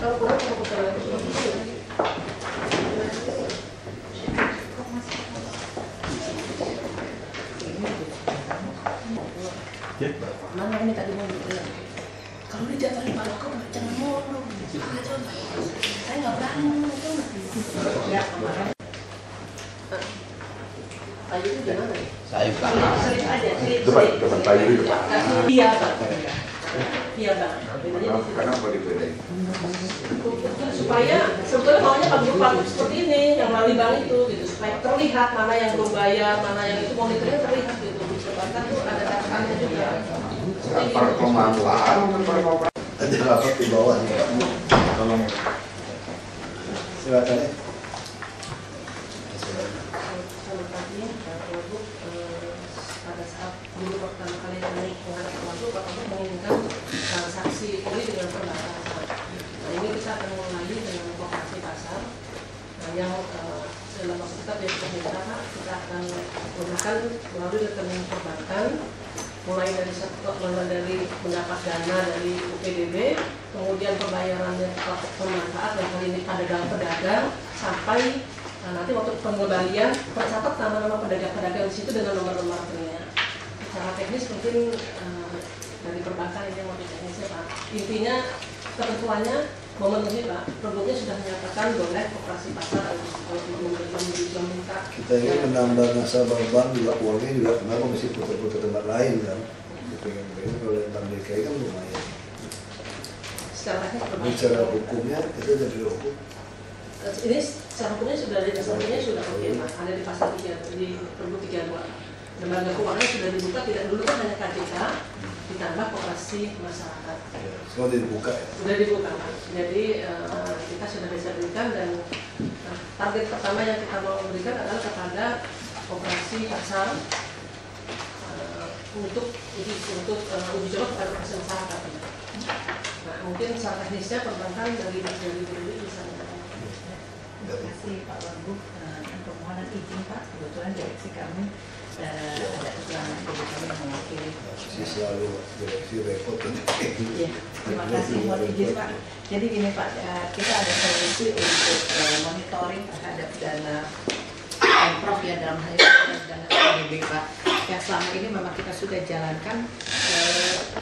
kalau kurang kita putar lagi. Mana ini tadi mau bilang, kalau dijatuhin Pak Loko jangan ngomong, saya nggak berani ngomong itu. Ya kemarin. Pak Yudi gimana? Saya Pak. Sering aja, Depan Pak Yudi Pak. Iya Pak. Iya Pak. Kenapa dibedain? Supaya sebetulnya maunya pabrik seperti ini yang melalui bank itu gitu, supaya terlihat mana yang belum bayar, mana yang itu monitornya terlihat gitu. Bahkan tuh ada dataannya juga. Perkomandan, Ada rapat di bawah nih Pak. Tolong. Silakan. Selamat pagi, Pak Wagub. Pada saat dulu pertama kali naik menghadap Pak Wagub, Pak Wagub menginginkan transaksi ini dengan perbankan. Nah ini kita akan mulai dengan koperasi pasar. Nah yang dalam waktu kita besok kita akan menggunakan melalui rekening perbankan, mulai dari mendapat dana dari UPDB, kemudian pembayarannya ke pemanfaat yang kali ini pada dalam pedagang, sampai nanti waktu pengembalian tercatat nama-nama pedagang-pedagang di situ dengan nomor-nomor rekeningnya. Secara teknis mungkin dari perbankan ini yang lebih teknisnya Pak. Intinya ketentuannya memenuhi Pak, produknya sudah menyatakan boleh operasi pasar kalau meminta. Kita ini menambah nasabah bank juga uangnya juga kenapa mesti putar-putar tempat lain kan? Pengen kalau yang bank DKI kan lumayan. Secara teknis Bicara hukumnya itu dari hukum. Ini secara hukumnya sudah di dasarnya sudah oke Pak, ada di pasal 3 di Pergub 32. Lembaga keuangan sudah dibuka, tidak dulu kan hanya KJK, ditambah koperasi masyarakat. Ya, semua dibuka ya. Sudah dibuka Pak. Jadi kita sudah bisa berikan dan target pertama yang kita mau berikan adalah kepada operasi pasar untuk uji coba kepada operasi masyarakat. Nah mungkin secara teknisnya perbankan dari bisa. Terima kasih Pak Wagub. Permohonan izin Pak, kebetulan direksi kami ada keterangan dari kami yang mewakili. Selalu direksi repot. Iya, terima kasih mohon izin Pak. Jadi gini Pak, kita ada solusi untuk monitoring terhadap dana Pemprov ya, dalam hal ini dana PDB Pak. Yang selama ini memang kita sudah jalankan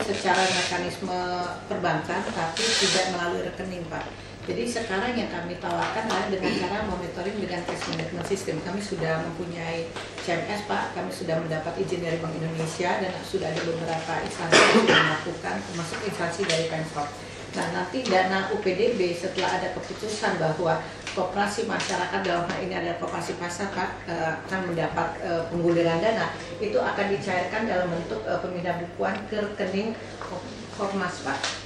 secara mekanisme perbankan, tapi tidak melalui rekening Pak. Jadi sekarang yang kami tawarkan adalah dengan cara monitoring dengan cash management system. Kami sudah mempunyai CMS Pak, kami sudah mendapat izin dari Bank Indonesia dan sudah ada beberapa instansi yang sudah melakukan, termasuk instansi dari Pemprov. Nah nanti dana UPDB setelah ada keputusan bahwa koperasi masyarakat dalam hal ini adalah koperasi pasar Pak akan mendapat pengguliran dana, itu akan dicairkan dalam bentuk pemindah bukuan ke rekening Kopmas Pak.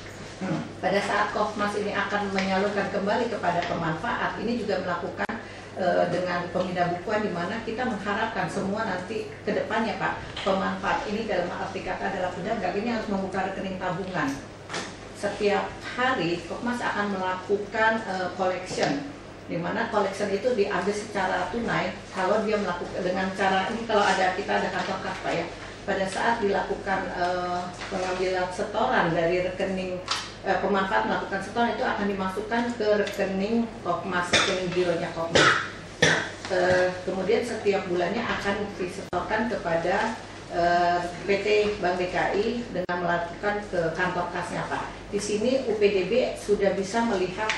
Pada saat Kopmas ini akan menyalurkan kembali kepada pemanfaat, ini juga melakukan dengan pemindah bukuan di mana kita mengharapkan semua nanti ke depannya Pak, pemanfaat ini dalam arti kata adalah pedagang ini harus membuka rekening tabungan. Setiap hari Kopmas akan melakukan collection, di mana collection itu diambil secara tunai. Kalau dia melakukan dengan cara ini, kalau kita ada kantor kas Pak ya, pada saat dilakukan pengambilan setoran dari rekening pemanfaat melakukan setoran, itu akan dimasukkan ke rekening Kopmas, rekening gironya Kopmas. Kemudian setiap bulannya akan disetorkan kepada PT Bank DKI dengan melakukan ke kantor kasnya Pak. Di sini UPDB sudah bisa melihat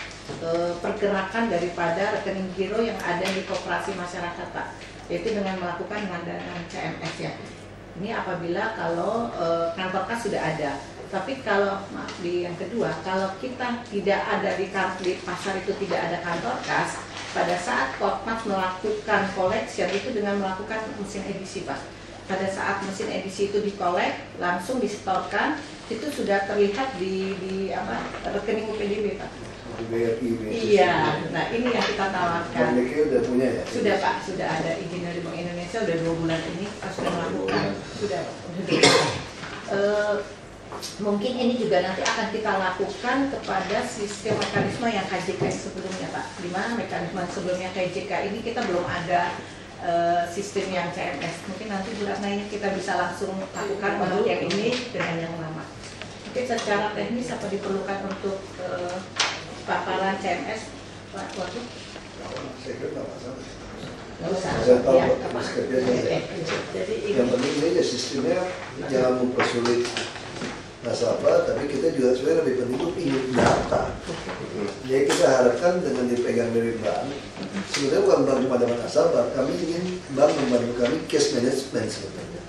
pergerakan daripada rekening giro yang ada di koperasi masyarakat Pak, yaitu dengan melakukan dengan CMS ya. Ini apabila kalau kantor kas sudah ada. Tapi kalau di yang kedua, kalau kita tidak ada di pasar itu tidak ada kantor kas, pada saat Kopmas melakukan collection itu dengan melakukan mesin edisi Pak. Pada saat mesin edisi itu dikolek, langsung disetorkan, itu sudah terlihat di rekening UPDB Pak. Iya, nah ini yang kita tawarkan. Bank DKI udah punya ya? Sudah Pak, sudah ada izin dari Bank Indonesia, udah 2 bulan ini kita sudah melakukan. Sudah. Mungkin ini juga nanti akan kita lakukan kepada sistem mekanisme yang KJK sebelumnya Pak. Di mana mekanisme sebelumnya KJK ini kita belum ada sistem yang CMS. Mungkin nanti Bu Ratna ini kita bisa langsung lakukan untuk yang ini dengan yang lama. Mungkin secara teknis apa diperlukan untuk paparan CMS, Pak Waduh. Saya kira nggak masalah. Nggak usah. Saya tahu Ya, kok, apa? kerjanya ya. Jadi Yang ini penting ini ya sistemnya jangan mempersulit nasabah, tapi kita juga sebenarnya lebih penting itu ingin data. Jadi kita harapkan dengan dipegang dari bank, sebenarnya bukan bank cuma dengan nasabah, kami ingin bank membantu kami cash management sebenarnya.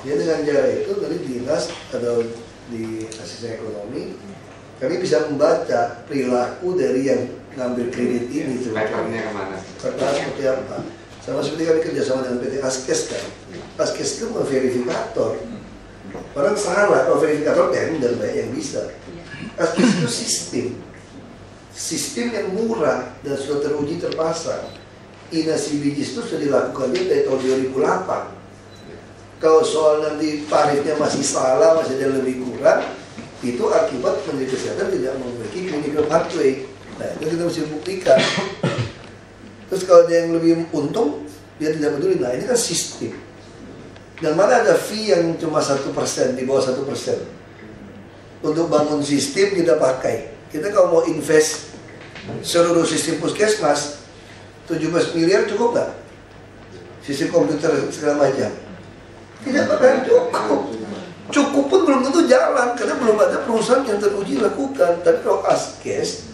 Jadi dengan cara itu dari dinas atau di asisten ekonomi, kami bisa membaca perilaku dari yang ngambil kredit ini Patternnya kemana? karena seperti apa. Sama seperti kami kerjasama dengan PT Askes kan. Askes itu bukan verifikator. Orang salah, kalau verifikator tender banyak yang bisa. Askes itu sistem yang murah dan sudah teruji terpasang. Inasi bijis itu sudah dilakukan dari tahun 2008. Kalau soal nanti tarifnya masih salah, masih ada lebih kurang, itu akibat Menteri Kesehatan tidak memiliki clinical pathway. Nah, itu kita mesti buktikan. Terus kalau dia yang lebih untung, dia tidak peduli. Nah, ini kan sistem. Dan mana ada fee yang cuma 1%, di bawah 1%. Untuk bangun sistem kita pakai. Kita kalau mau invest seluruh sistem puskesmas, 17 miliar cukup nggak? Sistem komputer segala macam. Tidak bakal cukup. Cukup pun belum tentu jalan, karena belum ada perusahaan yang teruji lakukan. Tapi kalau Askes,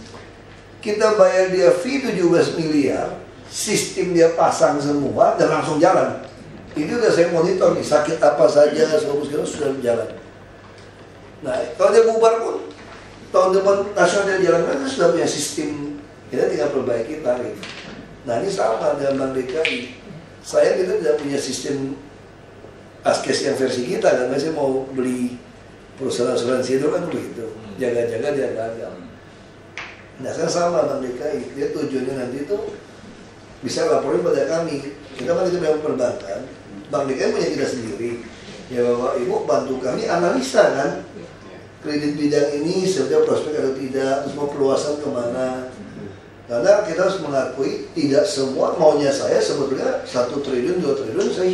kita bayar dia fee 17 miliar, sistem dia pasang semua dan langsung jalan. Ini udah saya monitor nih, sakit apa saja, semua puskesmas sudah berjalan. Nah, kalau dia bubar pun, tahun depan nasional dia jalan kan sudah punya sistem, kita tinggal perbaiki tarif. Nah, ini sama dengan Bank DKI. Kita tidak punya sistem Askes yang versi kita, karena saya mau beli perusahaan asuransi itu kan begitu, jaga-jaga dia gagal. Nah, saya sama Bank DKI, dia tujuannya nanti itu bisa laporin pada kami. Kita kan itu memang perbankan, Bank DKI punya kita sendiri. Ya Bapak Ibu bantu kami analisa kan, kredit bidang ini sebetulnya prospek atau tidak, terus mau perluasan kemana. Karena kita harus mengakui tidak semua maunya saya sebetulnya 1 triliun, 2 triliun saya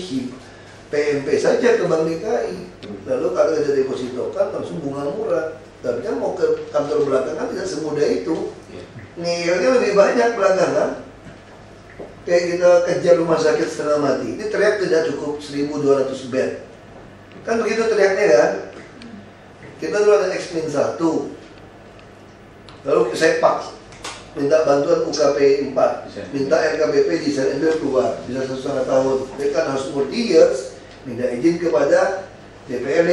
PMP saja ke Bank DKI. Lalu kalau ada depositokan langsung bunga murah. Tapi kan mau ke kantor belakangan tidak semudah itu. Ngirnya lebih banyak belakangan. Kayak kita kejar rumah sakit setengah mati. Ini teriak tidak cukup 1.200 bed. Kan begitu teriaknya kan? Kita dulu ada X-1. Lalu saya pak minta bantuan UKP 4, minta RKBP desain ambil keluar, bisa 1,5 tahun. Mereka kan harus umur 3 years, minta izin kepada DPRD.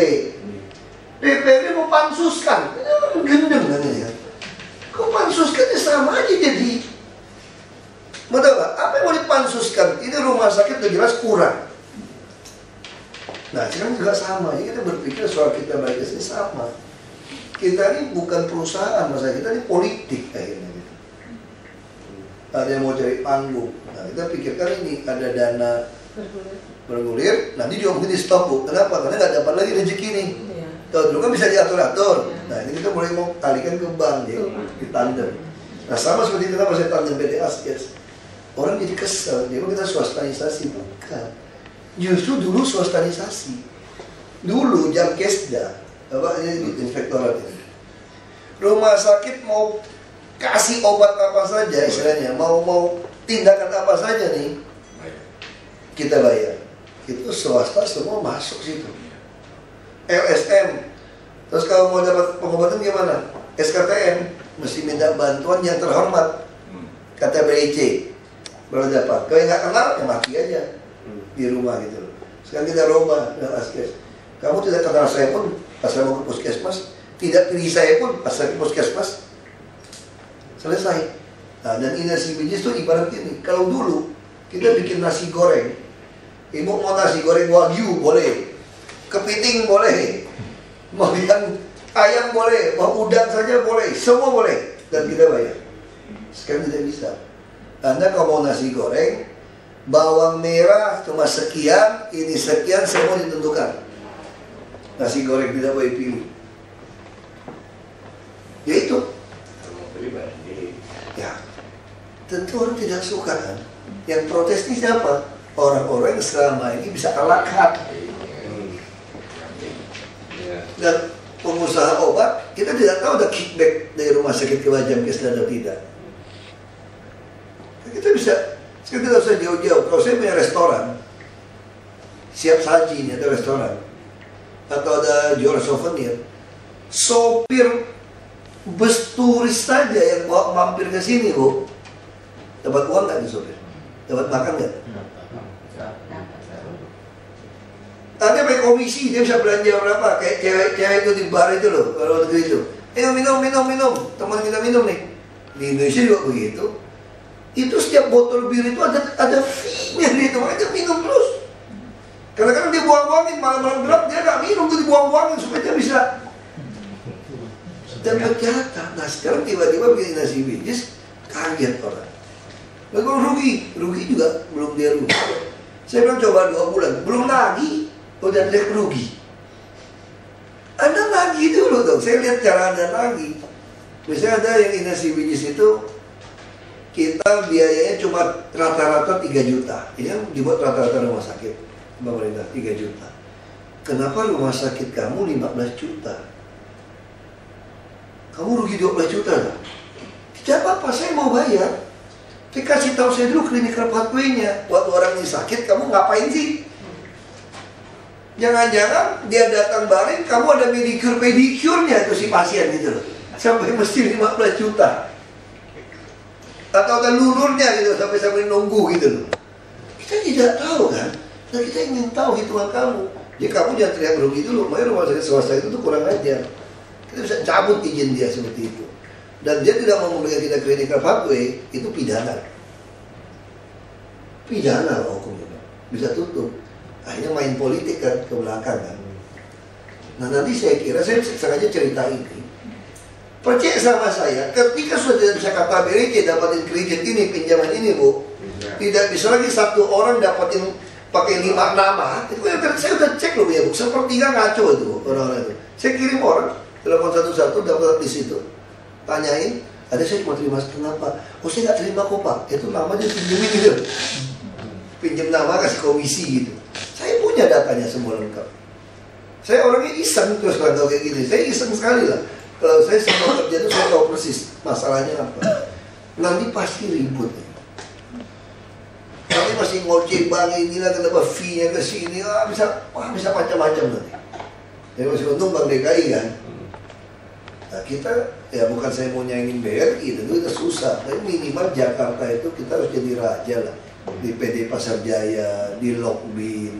DPRD mau pansuskan, gendeng kan ya. Kok pansuskan ya sama aja jadi. Betul nggak? Apa yang mau dipansuskan? Ini rumah sakit udah jelas kurang. Nah, sekarang juga sama. Jadi kita berpikir soal kita balik ini sama. Kita ini bukan perusahaan, masa kita ini politik akhirnya. Gitu. Ada yang mau cari panggung. Nah, kita pikirkan ini ada dana bergulir, nanti juga mungkin di stop, Bu. Kenapa? Karena nggak dapat lagi rezeki nih. Kalau dulu kan bisa diatur-atur. Nah, ini kita mulai mau talikan ke bank, ya, di tandem. Nah, sama seperti kita pas tandem PT Askes. Orang jadi kesel, dia kita swastanisasi, bukan. Justru dulu swastanisasi. Dulu jam kesda, apa ini inspektorat ini. Rumah sakit mau kasih obat apa saja istilahnya, mau tindakan apa saja nih, kita bayar. Itu swasta semua masuk situ. LSM. Terus kalau mau dapat pengobatan gimana? SKTM mesti minta bantuan yang terhormat. Kata BIC baru dapat. Kalau yang nggak kenal ya mati aja di rumah gitu. Sekarang kita roba dengan Askes. Kamu tidak kenal saya pun pas saya mau ke puskesmas, tidak pilih saya pun pas saya ke puskesmas, selesai. Nah, dan inasi bijis itu ibarat ini. Kalau dulu kita bikin nasi goreng, ibu mau nasi goreng wagyu boleh, kepiting boleh, mau yang ayam boleh, mau udang saja boleh, semua boleh, dan kita bayar. Sekarang tidak bisa. Anda kalau mau nasi goreng, bawang merah cuma sekian, ini sekian, semua ditentukan. Nasi goreng tidak boleh pilih. Ya itu. Ya, tentu orang tidak suka kan. Yang protes ini siapa? Orang-orang yang selama ini bisa alakat. Dan pengusaha obat, kita tidak tahu ada kickback dari rumah sakit keluar Jamkes atau tidak. Kita bisa, kita tidak usah jauh-jauh. Kalau saya punya restoran, siap saji ini ada restoran, atau ada jual souvenir, sopir bus turis saja yang bawa mampir ke sini, Bu, dapat uang nggak di sopir? Dapat makan nggak? Ada pakai komisi, dia bisa belanja berapa? Kayak cewek-cewek itu di bar itu loh, kalau negeri itu. Minum, teman kita minum nih. Di Indonesia juga begitu. Itu setiap botol bir itu ada fee-nya gitu, makanya dia minum terus. Kadang-kadang dia buang-buangin, malam-malam gelap dia nggak minum, tuh dibuang-buangin supaya dia bisa dapat jatah. Nah sekarang tiba-tiba bikin nasi bijis, kaget orang. Lalu rugi juga belum dia rugi. Saya bilang coba 2 bulan, belum lagi, udah direct rugi. Anda lagi dulu dong, saya lihat cara Anda lagi. Misalnya ada yang nasi bijis itu, kita biayanya cuma rata-rata 3 juta. Ini yang dibuat rata-rata rumah sakit pemerintah 3 juta. Kenapa rumah sakit kamu 15 juta? Kamu rugi 12 juta kan? Tidak apa-apa, saya mau bayar. Tapi kasih tahu saya dulu klinik pathway-nya. Waktu orang ini sakit, kamu ngapain sih? Jangan-jangan dia datang baring, kamu ada manicure pedicure-nya itu si pasien gitu loh. Sampai mesti 15 juta. Atau ada lulurnya gitu, sampai nunggu gitu loh. Kita tidak tahu kan? Nah kita ingin tahu hitungan kamu. Jadi kamu jangan teriak rugi dulu. Makanya rumah sakit swasta itu tuh kurang ajar. Kita bisa cabut izin dia seperti itu. Dan dia tidak memulihkan kita clinical pathway, itu pidana. Pidana loh hukumnya. Bisa tutup. Akhirnya main politik kan ke belakang kan. Nah nanti saya kira saya sengaja cerita ini. Percaya sama saya, ketika sudah tidak bisa kata BRC dapatin kredit ini, pinjaman ini Bu, tidak bisa lagi satu orang dapatin pakai 5 nama. Itu saya udah cek loh ya Bu, sepertiga ngaco itu Bu, orang-orang itu. Saya kirim orang, telepon satu-satu dapat di situ. Tanyain, ada saya cuma terima kenapa? Oh saya nggak terima kok Pak, itu namanya pinjemin gitu. Pinjam nama kasih komisi gitu. Saya punya datanya semua lengkap. Saya orangnya iseng terus kalau kayak gini. Saya iseng sekali lah. Kalau saya semua kerja itu saya tahu persis masalahnya apa. Nanti pasti ribut. Nanti masih ngoceh bang inilah kenapa fee-nya ke sini. Bisa macam-macam nanti. Ya masih untung Bank DKI kan. Nah kita ya bukan saya mau nyanyiin BRI, itu udah susah. Tapi minimal Jakarta itu kita harus jadi raja lah. Di PD Pasar Jaya, di Lokbin,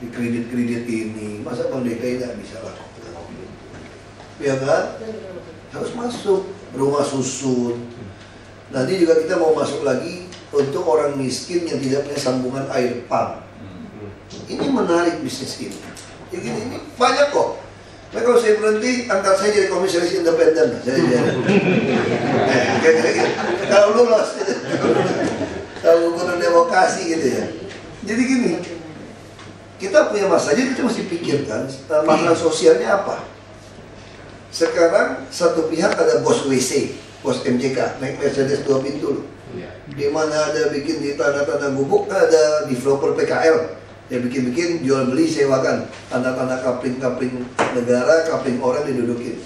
di kredit-kredit ini, masa Bank DKI nggak bisa lah? Ya kan? Harus masuk rumah susun. Nanti juga kita mau masuk lagi untuk orang miskin yang tidak punya sambungan air pump. Ini menarik bisnis ini. Ya gini, ini banyak kok. Nah kalau saya berhenti, angkat saya jadi komisaris independen. Saya jadi. Kalau lolos. Kalau gubernur demokrasi gitu ya. Jadi gini, kita punya masalah, jadi kita mesti pikirkan masalah sosialnya apa. Sekarang satu pihak ada bos WC, bos MCK, naik Mercedes 2 pintu loh. Di mana ada bikin di tanah-tanah gubuk, ada developer PKL. Dia bikin-bikin, jual beli, sewakan. Tanah-tanah kapling-kapling negara, kapling orang didudukin.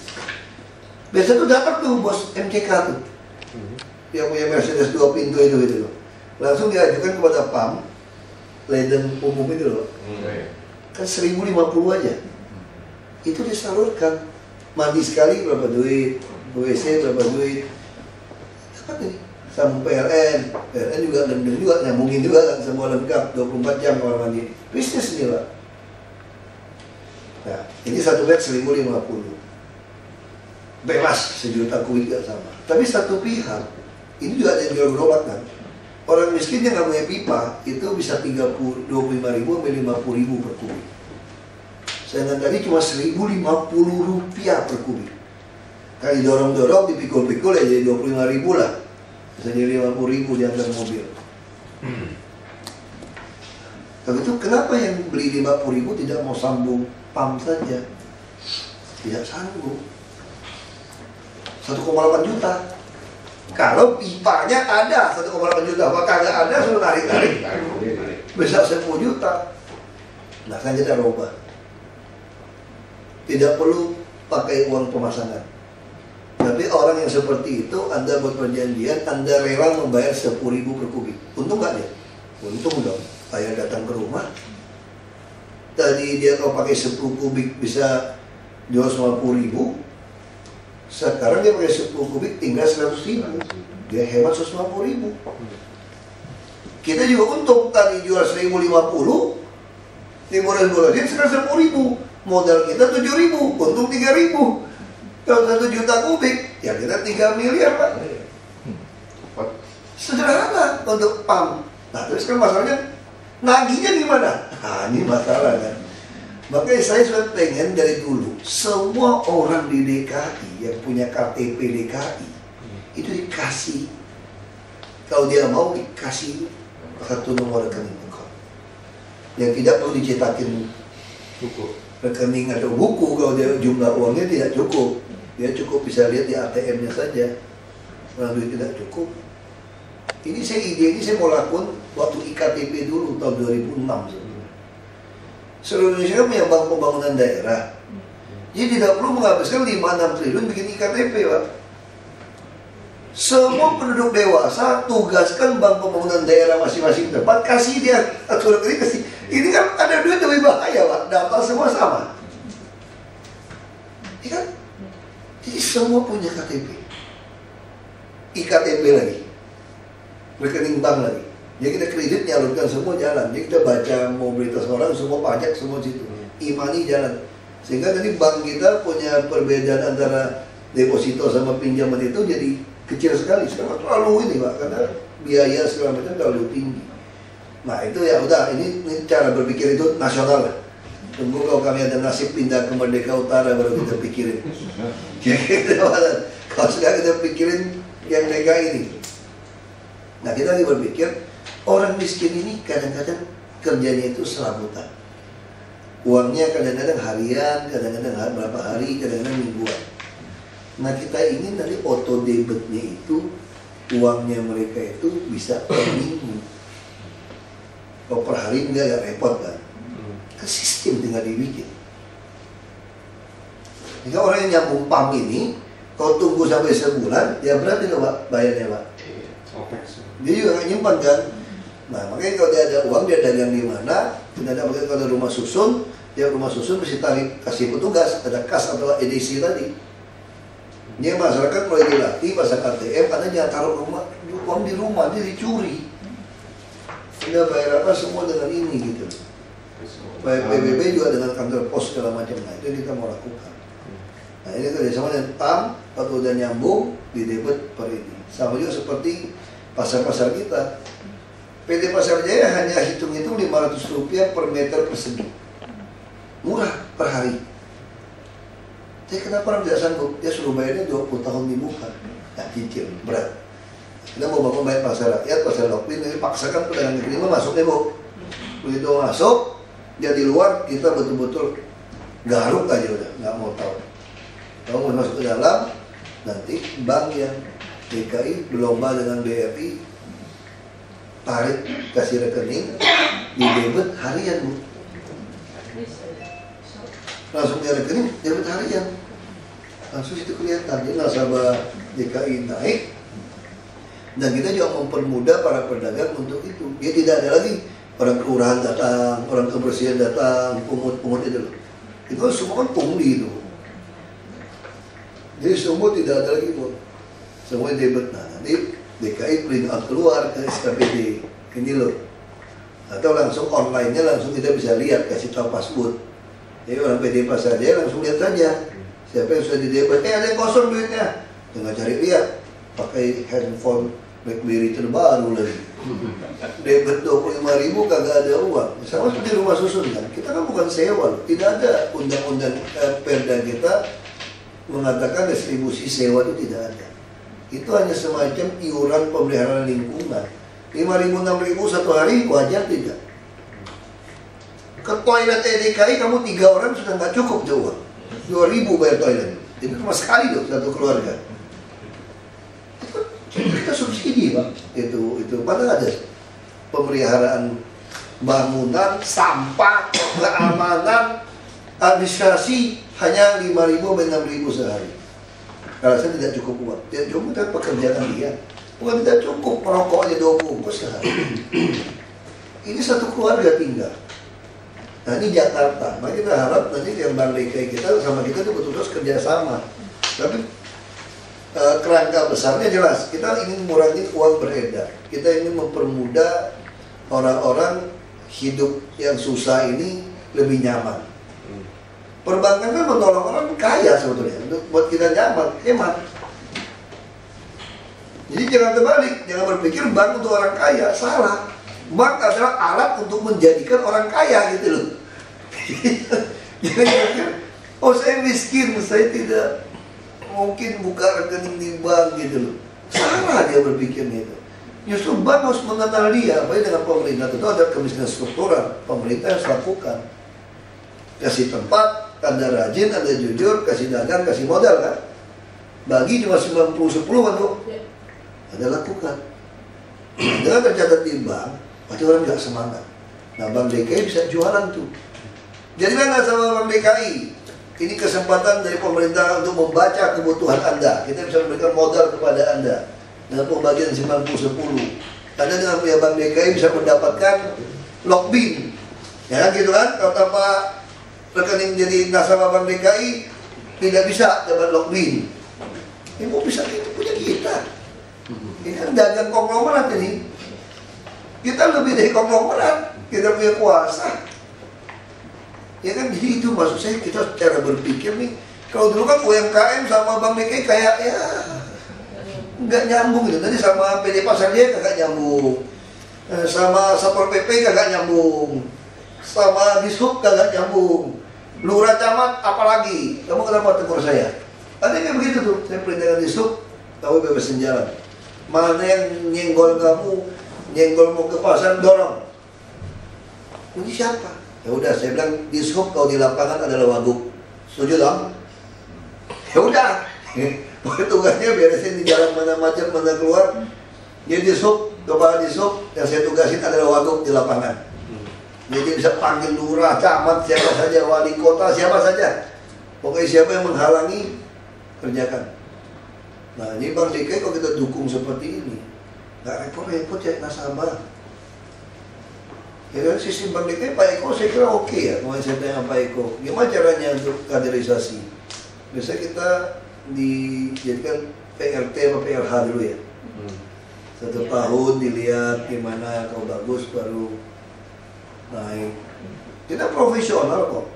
Biasa tuh datang tuh bos MCK tuh. Yang punya Mercedes 2 pintu itu loh. Langsung diajukan kepada PAM, ledeng umum itu loh. Kan 1050 aja. Itu disalurkan. Mandi sekali berapa duit, WC berapa duit. Dapat nih. Sama PLN juga gendeng juga, nyambungin juga kan semua lengkap, 24 jam kamar mandi. Bisnis ini lah. Nah, ini satu bed 1050. Bebas, 1 juta kuit gak sama. Tapi satu pihak, ini juga ada yang jual gerobak kan. Orang miskin yang nggak punya pipa itu bisa 25.000 sampai 50.000 per kubik. Sedangkan tadi cuma 1.050 rupiah per kubik. Kalau didorong-dorong, dipikul-pikul ya jadi 25.000 lah. Bisa jadi 50.000 diantar mobil. Tapi itu kenapa yang beli 50.000 tidak mau sambung pump saja? Tidak sanggup. 1,8 juta. Kalau pipanya ada 1,8 juta, maka nggak ada suruh tarik-tarik. Bisa 10 juta. Nah kan kita rubah. Tidak perlu pakai uang pemasangan. Tapi Tapi orang yang seperti itu, Anda buat perjanjian, Anda rela membayar 10.000 per kubik. Untung nggak dia? Untung dong. Saya datang ke rumah, tadi dia kalau pakai 10 kubik bisa jual 50.000, sekarang dia pakai 10 kubik tinggal 100.000. Dia hemat 150.000. Kita juga untung, tadi jual 1.050, dimurah-murahin sekarang 10.000. Modal kita 7.000, untung 3.000. Kalau 1 juta kubik, ya kita 3 miliar Pak. Sederhana untuk pam. Nah terus kan masalahnya, nagihnya gimana? Nah ini masalah kan. Makanya saya sudah pengen dari dulu, semua orang di DKI yang punya KTP DKI, itu dikasih, kalau dia mau dikasih 1 nomor rekening account. Yang tidak perlu dicetakin buku rekening atau buku, kalau dia jumlah uangnya tidak cukup. Dia cukup bisa lihat di ATM-nya saja. Kalau duit tidak cukup. Ini ide ini saya mau lakukan waktu IKTP dulu tahun 2006. Seluruh Indonesia punya bank pembangunan daerah. Jadi tidak perlu menghabiskan 5-6 triliun bikin IKTP Pak. Semua penduduk dewasa tugaskan bank pembangunan daerah masing-masing tempat, kasih dia aturan ini kasih. Ini kan ada duit lebih bahaya Pak. Data semua sama. Ini kan? Jadi semua punya KTP, IKTP lagi, rekening bank lagi. Jadi kita kredit nyalurkan semua jalan. Jadi kita baca mobilitas orang, semua pajak, semua situ. E-money jalan. Sehingga nanti bank kita punya perbedaan antara deposito sama pinjaman itu jadi kecil sekali. Sekarang terlalu ini Pak, karena biaya segala macam terlalu tinggi. Nah itu ya udah, ini cara berpikir itu nasional lah. Tunggu kalau kami ada nasib pindah ke Merdeka Utara baru kita pikirin. Kalau sekarang kita pikirin yang DKI ini. Nah kita lagi berpikir, orang miskin ini kadang-kadang kerjanya itu serabutan. Uangnya kadang-kadang harian, kadang-kadang berapa hari, kadang-kadang mingguan. Nah kita ingin nanti auto debitnya itu, uangnya mereka itu bisa per minggu. Kalau per hari enggak, agak repot kan. Ke sistem tinggal dibikin. Jika orang yang nyambung PAM ini, kalau tunggu sampai sebulan, ya berarti nggak Pak bayarnya Pak? Dia juga nggak nyimpan kan? Nah makanya kalau dia ada uang, dia dagang di mana? Tidak ada, kalau ada rumah susun, dia rumah susun mesti tarik, kasih petugas, ada kas atau edisi tadi. Dia masyarakat mulai dilatih pasang ATM, karena jangan taruh uang di rumah, dia dicuri. Dia bayar apa semua dengan ini gitu. PBB juga dengan kantor pos segala macam. Nah itu kita mau lakukan. Nah ini kerjasama dengan PAM, kalau udah nyambung di debit per ini. Sama juga seperti pasar-pasar kita. PT Pasar Jaya hanya hitung-hitung Rp500 per meter persegi. Murah per hari. Tapi kenapa orang tidak sanggup? Dia suruh bayarnya 20 tahun dibuka. Nah cicil, berat. Kita mau bangun banyak pasar rakyat, pasar lokal, ini paksakan pedagang negeri masuknya Bu. Begitu masuk, dia di luar, kita betul-betul garuk aja udah, nggak mau tahu. Kalau mau masuk ke dalam, nanti bank yang DKI berlomba dengan BRI, tarik kasih rekening, di debit harian Bu. Langsung dia rekening, debit harian. Langsung itu kelihatan, jadi nasabah DKI naik. Dan kita juga mempermudah para pedagang untuk itu. Dia tidak ada lagi orang kelurahan datang, orang kebersihan datang, pungut-pungut itu. Itu kan semua kan pungli itu. Jadi semua tidak ada lagi Bu. Semua debit. Nah nanti DKI print out keluar ke SKPD. Ini loh. Atau langsung online-nya langsung kita bisa lihat, kasih tahu password. Jadi orang PD Pasar Jaya langsung lihat saja. Siapa yang sudah di debit, ada yang kosong duitnya. Tinggal cari lihat. Pakai handphone BlackBerry terbaru lagi. Debit 25.000 kagak ada uang. Sama seperti rumah susun kan. Kita kan bukan sewa loh. Tidak ada undang-undang perda kita mengatakan distribusi sewa itu tidak ada. Itu hanya semacam iuran pemeliharaan lingkungan. 5.000-6.000 satu hari wajar tidak? Ke toilet DKI kamu 3 orang sudah nggak cukup jauh. 2.000 bayar toilet. Itu cuma sekali tuh satu keluarga. Kita subsidi Pak. Itu padahal ada pemeliharaan bangunan, sampah, keamanan, administrasi hanya 5.000 sampai 6.000 sehari. alasan tidak cukup uang. Tidak cukup tapi pekerjaan dia. Bukan tidak cukup, merokok aja 2 bungkus sehari. Ini satu keluarga tinggal. Nah ini Jakarta, maka kita harap nanti yang Bank DKI kita sama kita itu betul-betul kerjasama. Tapi kerangka besarnya jelas, kita ingin mengurangi uang beredar. Kita ingin mempermudah orang-orang hidup yang susah ini lebih nyaman. Perbankan kan menolong orang kaya sebetulnya, untuk buat kita nyaman, hemat. Jadi jangan terbalik, jangan berpikir bank untuk orang kaya, salah. Bank adalah alat untuk menjadikan orang kaya gitu loh. Jangan berpikir, oh saya miskin, saya tidak mungkin buka rekening di bank gitu loh. Salah dia berpikirnya itu. Justru bank harus mengenal dia, apalagi dengan pemerintah itu ada kemiskinan struktural. Pemerintah harus lakukan. Kasih tempat, Anda rajin, Anda jujur, kasih dagang, kasih modal kan. Bagi cuma 90-10 kan tuh. Anda lakukan. Dengan tercatat di bank, pasti orang gak semangat. Nah Bank DKI bisa jualan tuh. Jadilah sama Bank DKI. Ini kesempatan dari pemerintah untuk membaca kebutuhan Anda. Kita bisa memberikan modal kepada Anda dengan pembagian 90-10. Anda dengan pihak Bank DKI bisa mendapatkan Lokbin. Ya gitu kan, kalau tanpa rekening jadi nasabah Bank DKI tidak bisa dapat Lokbin. Ini mau bisa itu punya kita. Ini kan dagang konglomerat ini. Kita lebih dari konglomerat, kita punya kuasa. Ya kan, jadi itu maksud saya, kita cara berpikir nih. Kalau dulu kan UMKM sama Bank DKI kayak ya nggak nyambung gitu. Tadi sama PD Pasar Jaya kagak nyambung, sama Satpol PP kagak nyambung, sama Dishub kagak nyambung, Lurah Camat apalagi. Kamu kenapa tegur saya? Ada kayak begitu tuh. Saya perintahkan Dishub, kamu bebasin jalan. Mana yang nyenggol kamu, nyenggol mau ke pasar, dorong. Ini siapa? Ya udah, saya bilang Dishub kalau di lapangan adalah Wagub. Setuju dong? Ya udah. Tugasnya beresin di jalan mana macet, mana keluar. Dia Dishub, kepala Dishub, yang saya tugasin adalah Wagub di lapangan. Jadi bisa panggil lurah, camat, siapa saja, wali kota, siapa saja. Pokoknya siapa yang menghalangi, kerjakan. Nah ini Bank DKI kalau kita dukung seperti ini, nggak repot-repot cari nasabah. Ya kan sistem Bank DKI Pak Eko saya kira oke ya. Kemarin saya tanya Pak Eko, gimana caranya untuk kaderisasi? Biasanya kita dijadikan PRT atau PRH dulu ya. 1 tahun dilihat gimana, kalau bagus baru naik. Kita profesional kok.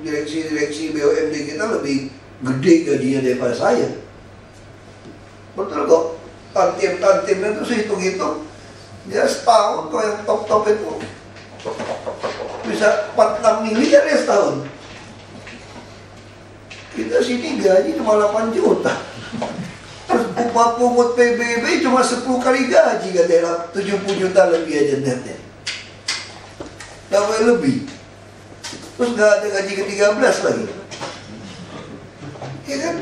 Direksi BUMD kita lebih gede gajinya daripada saya. Betul kok. Tantim-tantimnya itu saya hitung-hitung, dia setahun kalau yang top-top itu bisa 4-6 miliar ya setahun. Kita sini gaji cuma 8 juta. Terus upah pungut PBB cuma 10 kali gaji, katanya 70 juta lebih aja netnya. Gak boleh lebih. Terus gak ada gaji ke-13 lagi. Ya kan?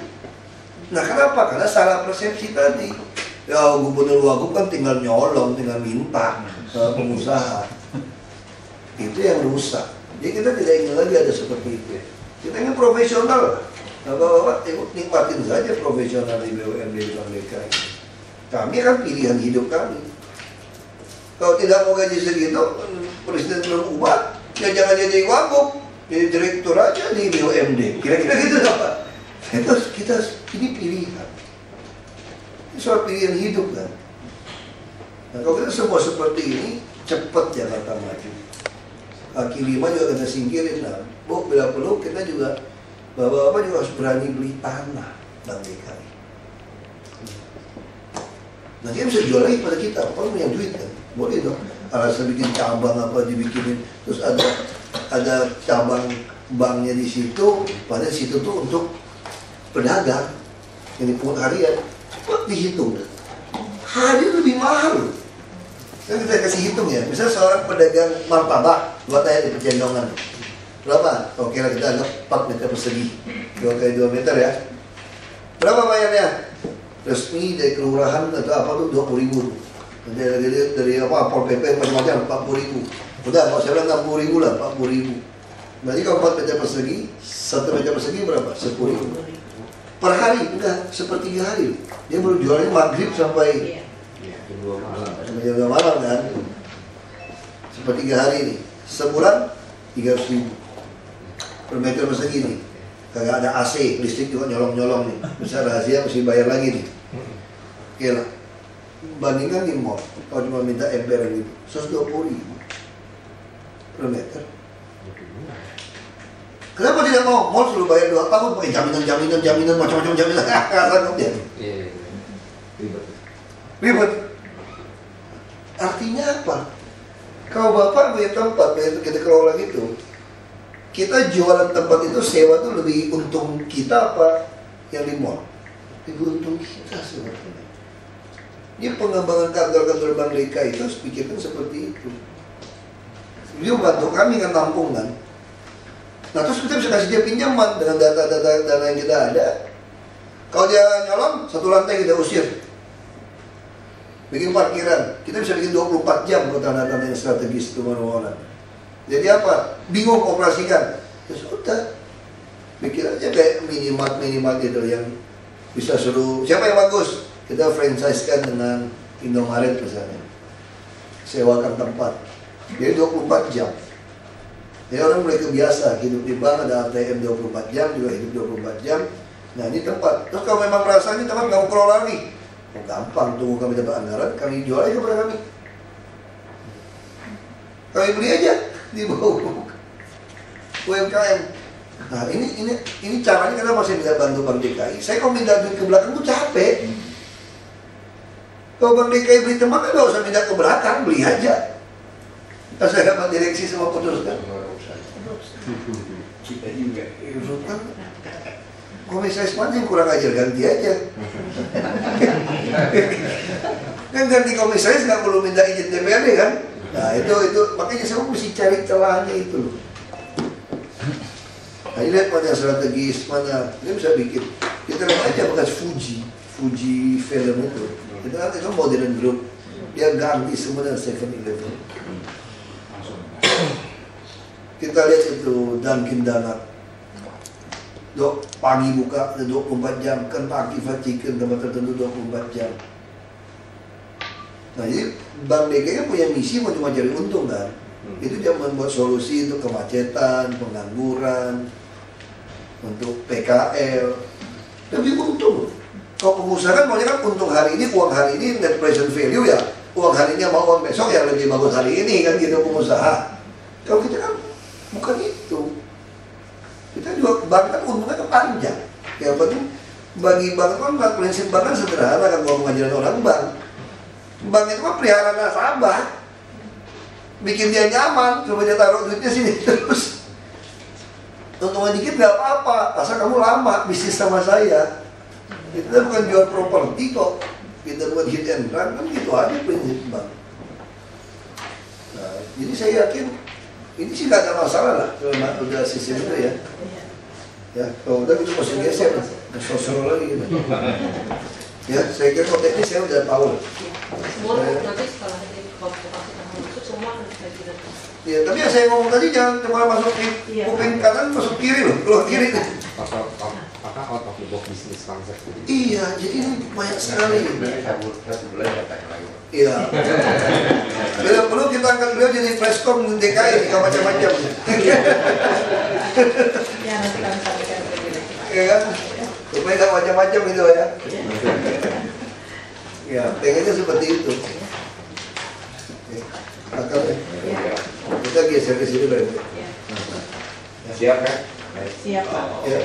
Nah kenapa? Karena salah persepsi tadi. Ya gubernur Wagub kan tinggal nyolong, tinggal minta ke pengusaha. Itu yang rusak. Jadi kita tidak ingin lagi ada seperti itu. Kita ingin profesional. Bapak-bapak nikmatin saja profesional di BUMD Bank DKI. Kami kan pilihan hidup kami. Kalau tidak mau gaji segitu, presiden belum ubah, ya jangan jadi Wagub, jadi direktur aja di BUMD. Kira-kira gitu Pak. Kita ini pilihan. Ini soal pilihan hidup kan. Nah, kalau kita semua seperti ini, cepat Jakarta maju. Kaki 5 juga kita singkirin. Nah, Bu, bila perlu kita juga, bapak-bapak juga harus berani beli tanah Bank DKI. Nah, dia bisa jual lagi pada kita. Orang punya duit kan, boleh dong. Alasan bikin cabang apa dibikinin, terus ada cabang banknya di situ. Pada situ tuh untuk pedagang yang dipungut harian. Cepat dihitung. Hari lebih mahal. Kan kita kasih hitung ya. Misalnya seorang pedagang martabak, buat aja di Pecendongan. Berapa? Oh, kira kita anggap 4 meter persegi. 2 kali 2 meter ya. Berapa bayarnya? Resmi dari kelurahan atau apa tuh 20.000. Dari apa, Pol PP macam-macam 40.000. Udah, kalau saya bilang 60.000 lah, 40.000. Berarti kalau 4 meter persegi, 1 meter persegi berapa? 10.000. per hari, enggak, sepertiga hari. Dia baru jualnya maghrib sampai Jam 2 malam. sampai jam 2 malam kan. Sepertiga hari nih. Sebulan 300.000 per meter persegi nih. Kagak ada AC, listrik juga nyolong-nyolong nih. Bisa rahasia mesti bayar lagi nih. Oke lah. Bandingkan di mall, kalau cuma minta ember gitu, 120.000 per meter. Kenapa tidak mau? Mall suruh bayar 2 tahun pakai jaminan macam-macam jaminan. Sanggup dia. Iya. Ribet. Ribet. Artinya apa? Kalau Bapak punya tempat, kita kelola gitu, kita jualan tempat itu sewa tuh lebih untung kita apa yang di mall? Lebih untung kita sebetulnya. Ini pengembangan kantor-kantor Bank DKI itu harus pikirkan seperti itu. Dia membantu kami kan tampung kan. Nah terus kita bisa kasih dia pinjaman dengan data-data yang kita ada. Kalau dia nyolong, satu lantai kita usir. Bikin parkiran, kita bisa bikin 24 jam kalau tanah-tanah yang strategis itu mana-mana. Jadi apa? Bingung operasikan. Ya sudah, bikin aja kayak minimal gitu yang bisa suruh. Siapa yang bagus? Kita franchise-kan dengan Indomaret misalnya. Sewakan tempat. Jadi 24 jam. Jadi orang mulai kebiasa hidup di bank, ada ATM 24 jam, juga hidup 24 jam. Nah ini tempat. Terus kalau memang merasa ini tempat nggak mau kelola lagi, gampang, tunggu kami dapat anggaran, kami jual aja kepada kami. Kami beli aja di bawah UMKM. Nah ini caranya karena masih bisa bantu Bank DKI. Saya kalau minta duit ke belakang tuh capek. Kalau Bank DKI beli tempat kan nggak usah minta ke belakang, beli aja. Kalau saya dapat direksi semua putuskan. Kita juga. Kan komisaris mana yang kurang ajar, ganti aja. Kan ganti komisaris nggak perlu minta izin DPRD kan? Nah itu makanya saya mesti cari celahnya itu loh. Nah ini lihat mana strategis, mana ini bisa bikin. Kita lihat aja bekas Fuji film itu. Itu modern group. Dia ganti semua dengan 7-Eleven. Kita lihat itu Dunkin Donut. Pagi buka 24 jam, Kentucky Fried Chicken tempat tertentu 24 jam. Nah jadi Bank DKI punya misi mau cuma cari untung kan. Itu dia membuat solusi untuk kemacetan, pengangguran, untuk PKL. Lebih untung. Kalau pengusaha kan maunya kan untung hari ini, uang hari ini, net present value ya. Uang hari ini sama uang besok ya lebih bagus hari ini kan gitu pengusaha. Kalau kita kan bukan itu. Kita juga bank kan untungnya kan panjang. Ya penting bagi bank kan prinsip bank kan sederhana kan kalau mengajarin orang bank. Bank itu kan pelihara nasabah. Bikin dia nyaman, coba dia taruh duitnya sini terus. Untungnya dikit nggak apa-apa, asal kamu lama bisnis sama saya. Kita bukan jual properti kok. Kita bukan hit and run, kan gitu aja prinsip bank. Nah, jadi saya yakin ini sih nggak ada masalah lah kalau udah sistem itu ya. Ya, kalau udah itu pasti geser, sosro lagi gitu. Ya, saya kira kalau teknis saya udah tahu. Semua nanti setelah ini kasih kamu masuk semua nanti kita. Ya, tapi yang saya ngomong tadi jangan cuma masuk kuping kanan, masuk kiri loh, keluar kiri. Apakah out of the box bisnis konsep? Iya, jadi ini banyak sekali. Iya. Bila perlu kita angkat beliau jadi preskom DKI, nggak macam-macam. Ya nanti kami sampaikan ke direksi. Iya kan? Supaya nggak macam-macam gitu ya. Ya, pengennya seperti itu. Akal ya. Kita geser ke sini berarti. Siap kan? Siap Pak. Ya.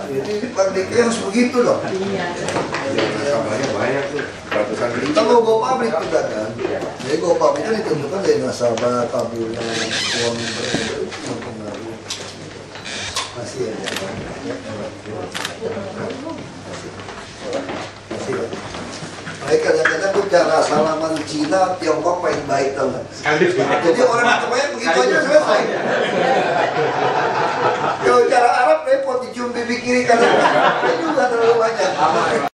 Jadi Bank DKI harus begitu loh. Iya. Nasabahnya banyak tuh, ratusan ribu. Kita mau go public kita kan. Jadi go public itu ditentukan dari nasabah, tabungan, uang mempengaruhi. Masih ya. Masih ya. Mereka kadang-kadang tuh cara salaman Cina, Tiongkok paling baik tau nggak? Jadi orang kebanyakan begitu aja selesai. Kalau cara Arab repot dicium pipi kiri kanan, itu juga terlalu banyak.